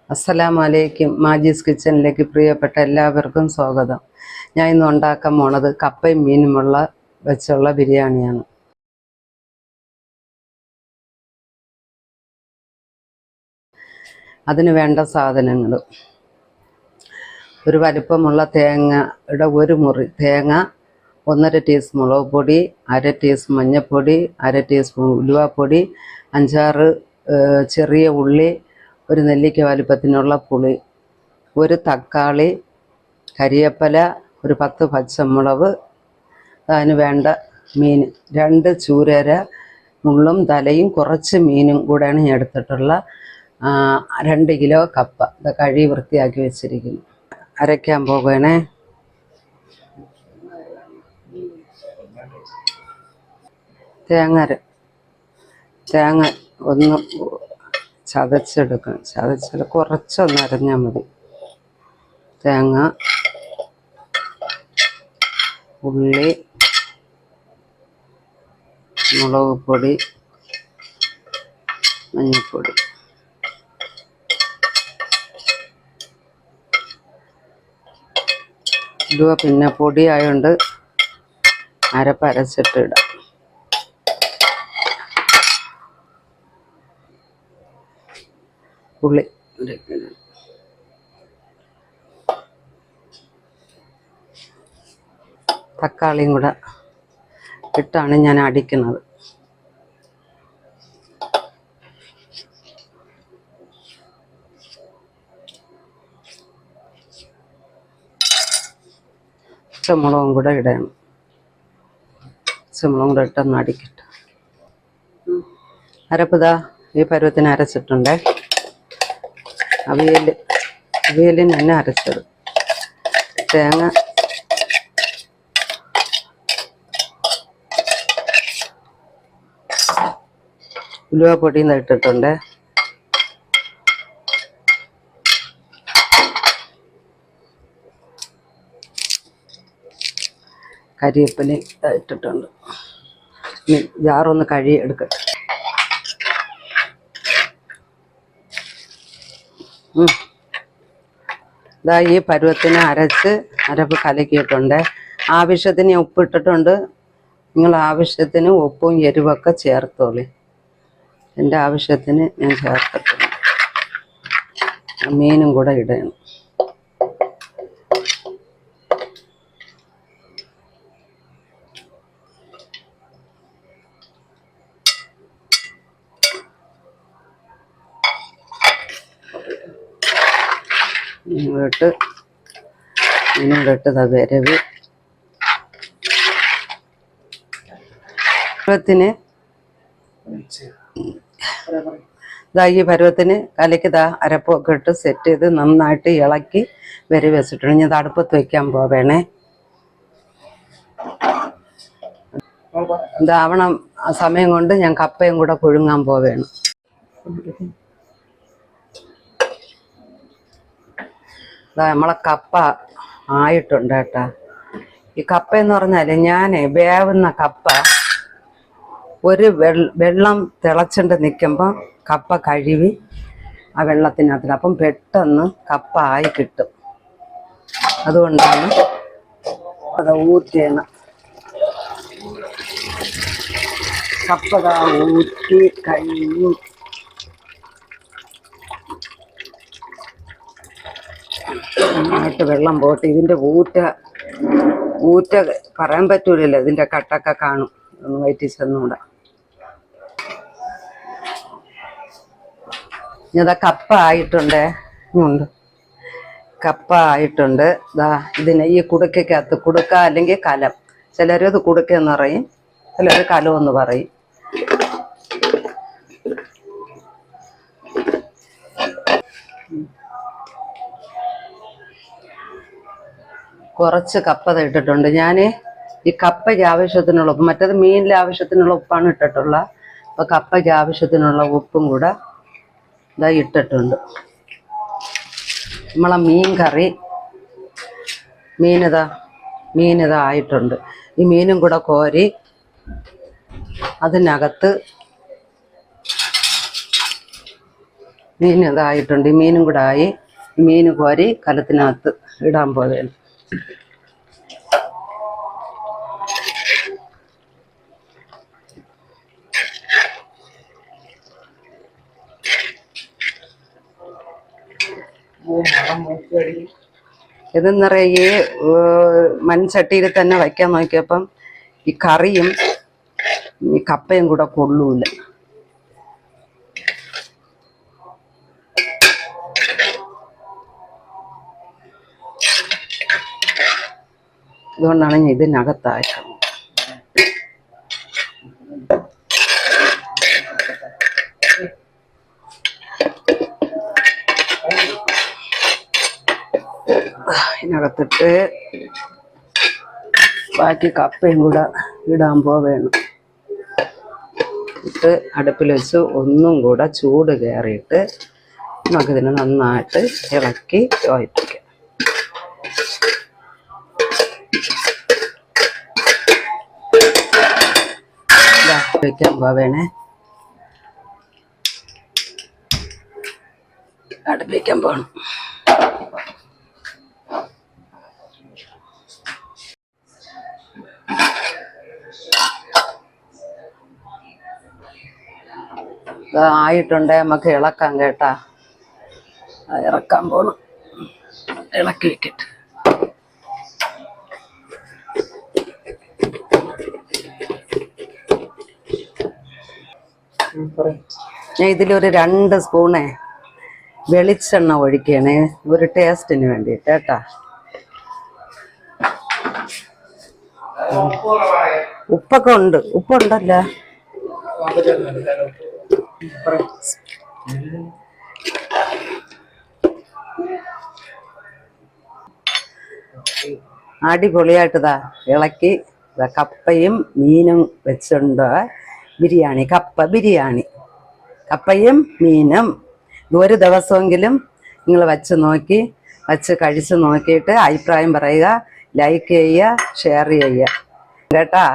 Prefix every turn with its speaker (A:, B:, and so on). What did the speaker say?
A: അസ്സലാമു അലൈക്കും. മാജീസ് കിച്ചണിലേക്ക് പ്രിയപ്പെട്ട എല്ലാവർക്കും സ്വാഗതം. ഞാൻ ഇന്ന് ഉണ്ടാക്കാൻ പോണത് കപ്പയും മീനുമുള്ള വെച്ചുള്ള ബിരിയാണിയാണ്. അതിന് വേണ്ട സാധനങ്ങൾ: ഒരു വലിപ്പമുള്ള തേങ്ങയുടെ ഒരു മുറി തേങ്ങ, 1.5 ടീസ്പൂൺ മുളക് പൊടി, 1/2 ടീസ്പൂൺ മഞ്ഞൾപ്പൊടി, 1/2 ടീസ്പൂൺ ഉലുവാപ്പൊടി, 5-6 ചെറിയ ഉള്ളി, ഒരു നെല്ലിക്ക വലിപ്പത്തിനുള്ള പുളി, ഒരു തക്കാളി, കരിവേപ്പില, ഒരു 10 പച്ചമുളക്. അതിന് വേണ്ട മീൻ 2 ചൂരര മുള്ളും തലയും കുറച്ച് മീനും കൂടെയാണ് ഞാൻ എടുത്തിട്ടുള്ള 2 കിലോ കപ്പ. ഇത് കഴുകി വൃത്തിയാക്കി വെച്ചിരിക്കുന്നു. അരയ്ക്കാൻ പോകണേ. തേങ്ങ ഒന്ന് ചതച്ചെടുക്കണം. കുറച്ചൊന്ന് അരഞ്ഞാൽ മതി. തേങ്ങ, ഉള്ളി, മുളക് പൊടി, മഞ്ഞൾപ്പൊടി. ഇടുക. പിന്നെ പൊടി ആയതുകൊണ്ട് അരച്ചിട്ട് ഇടാം. ഉള്ളി തക്കാളിയും കൂടെ ഇട്ടാണ് ഞാൻ അടിക്കുന്നത്. പച്ചമുളകും കൂടെ ഇടണം. പച്ചമുളകും കൂടെ ഇട്ടൊന്ന് അടിക്കട്ടെ. അരപ്പുതാ ഈ പരുവത്തിന് അരച്ചിട്ടുണ്ടേ. അവിയലിന് തന്നെ അരച്ചത്. തേങ്ങ ഉലുവാപ്പൊടിയും ഇട്ടിട്ടുണ്ട്. കരിവേപ്പില ഇട്ടിട്ടുണ്ട്. ജാറൊന്ന് കഴുകി എടുക്കട്ടെ. ഇതാ ഈ പരുവത്തിന് അരപ്പ് കലക്കിയിട്ടുണ്ട്. ആവശ്യത്തിന് ഉപ്പ് ഇട്ടിട്ടുണ്ട്. നിങ്ങൾ ആവശ്യത്തിന് ഉപ്പും എരിവൊക്കെ ചേർത്തോളി. എൻ്റെ ആവശ്യത്തിന് ഞാൻ ചേർത്തിട്ടുണ്ട്. മീനും കൂടെ ഇടണം. മീനും ഇട്ട് വരവ് ഈ പരുവത്തിന് കലക്കിതാ അരപ്പൊക്കെ ഇട്ട് സെറ്റ് ചെയ്ത് നന്നായിട്ട് ഇളക്കി വരവ് വെച്ചിട്ടുണ്ട്. ഞാൻ അടുപ്പത്ത് വയ്ക്കാൻ പോവേണേ. ഇതാവണം ആ സമയം കൊണ്ട് ഞാൻ കപ്പയും കൂടെ പുഴുങ്ങാൻ പോവേണം. നമ്മളെ കപ്പ ആയിട്ടുണ്ട് കേട്ടാ. ഈ കപ്പ എന്ന് പറഞ്ഞാൽ ഞാൻ വേവുന്ന കപ്പ ഒരു വെള്ളം തിളച്ചിട്ട് നിൽക്കുമ്പോൾ കപ്പ കഴുകി ആ വെള്ളത്തിനകത്ത്, അപ്പം പെട്ടെന്ന് കപ്പ ആയി കിട്ടും. അതുകൊണ്ടാണ് അത് ഊറ്റിയണം. കപ്പ ഊറ്റി കഴുകി നന്നായിട്ട് വെള്ളം പോട്ട്. ഇതിൻ്റെ ഊറ്റ പറയാൻ പറ്റൂലല്ലോ, ഇതിൻ്റെ കട്ടൊക്കെ കാണും. ഒന്ന് വയറ്റിച്ചെന്നൂടെ. ഇതാ കപ്പ ആയിട്ടുണ്ട്. കപ്പ ആയിട്ടുണ്ട്. ഇതാ ഇതിനെ ഈ കുടുക്കകത്ത്, കുടുക്ക അല്ലെങ്കിൽ കലം, ചിലരും ഇത് കുടുക്കെന്ന് പറയും, ചിലർ കലമെന്ന് പറയും. കുറച്ച് കപ്പ ഇട്ടിട്ടുണ്ട്. ഞാൻ ഈ കപ്പയ്ക്ക് ആവശ്യത്തിനുള്ള ഉപ്പ്, മറ്റേത് മീനിലെ ആവശ്യത്തിനുള്ള ഉപ്പാണ് ഇട്ടിട്ടുള്ളത്. അപ്പോൾ കപ്പയ്ക്ക് ആവശ്യത്തിനുള്ള ഉപ്പും കൂടെ ഇതാ ഇട്ടിട്ടുണ്ട്. നമ്മളെ മീനിതാ ആയിട്ടുണ്ട്. ഈ മീനും കൂടെ കോരി അതിനകത്ത് മീൻ ഇതായിട്ടുണ്ട്. ഈ മീനും കൂടെ ആയി. മീൻ കോരി കലത്തിനകത്ത് ഇടാൻ പോവുകയാണ്. ഇതെന്നറിയ ഈ മൺചട്ടിയിൽ തന്നെ വയ്ക്കാൻ നോക്കിയപ്പം ഈ കറിയും ഈ കപ്പയും കൂടെ കൊള്ളൂല. അതുകൊണ്ടാണ് ഞാൻ ഇതിനകത്തായത്. ഇതിനകത്തിട്ട് ബാക്കി കപ്പയും കൂടെ ഇടാൻ പോവേണം. ഇട്ട് അടുപ്പിൽ വെച്ച് ഒന്നും കൂടെ ചൂട് കയറിയിട്ട് നമുക്കിതിനെ നന്നായിട്ട് ഇളക്കി യോജിപ്പിക്കാം. വയ്ക്കാൻ പോവേണേ. അടുപ്പിക്കാൻ പോകണം. ആയിട്ടുണ്ട്. നമുക്ക് ഇളക്കാം കേട്ടാ. ഇറക്കാൻ പോണം. ഇളക്കി വെക്കട്ടെ. ഞാൻ ഇതിലൊരു 2 സ്പൂണേ വെളിച്ചെണ്ണ ഒഴിക്കണേ, ഒരു ടേസ്റ്റിന് വേണ്ടിയിട്ട് കേട്ടാ. ഉപ്പൊക്കെ ഉണ്ട്. ഉപ്പുണ്ടല്ലോ. അടിപൊളിയായിട്ടതാ ഇളക്കി. കപ്പയും മീനും വെച്ചുണ്ട് ബിരിയാണി. കപ്പ ബിരിയാണി, കപ്പയും മീനും. ഒരു ദിവസമെങ്കിലും നിങ്ങൾ വച്ച് കഴിച്ച് നോക്കിയിട്ട് അഭിപ്രായം പറയുക. ലൈക്ക് ചെയ്യുക, ഷെയർ ചെയ്യുക കേട്ടാ.